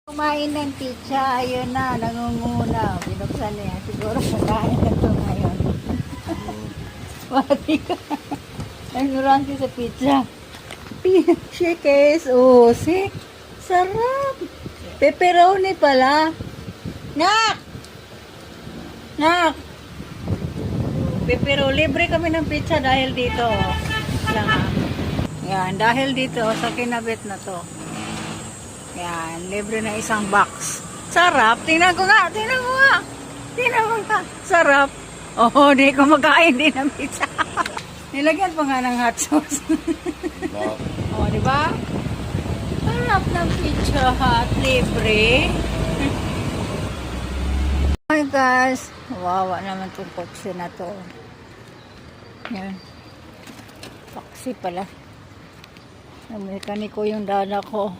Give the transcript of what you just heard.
Kumain ng pizza, ayun na, nangunguna. Binuksan niya. Siguro kumain na ito ngayon. Wati ka. Nangurang sa pizza. Shakes. Oh, see? Sarap. Pepperoni pala. Nak! Nak! Pepperoni. Libre kami ng pizza dahil dito. Lang, ah. Yan, dahil dito sa kinabit na to. Yan, libre na isang box. Sarap. Tingnan ko nga. Tingnan mo nga. Tingnan mo nga. Sarap. Oh, di ko makain din ng pizza. Nilagyan pa nga ng hot sauce. Oh, di ba? Sarap ng pizza hot. Libre. Hi guys. Wawa naman itong poxy na to. Yan. Poxy pala. Mekaniko yung dada ko.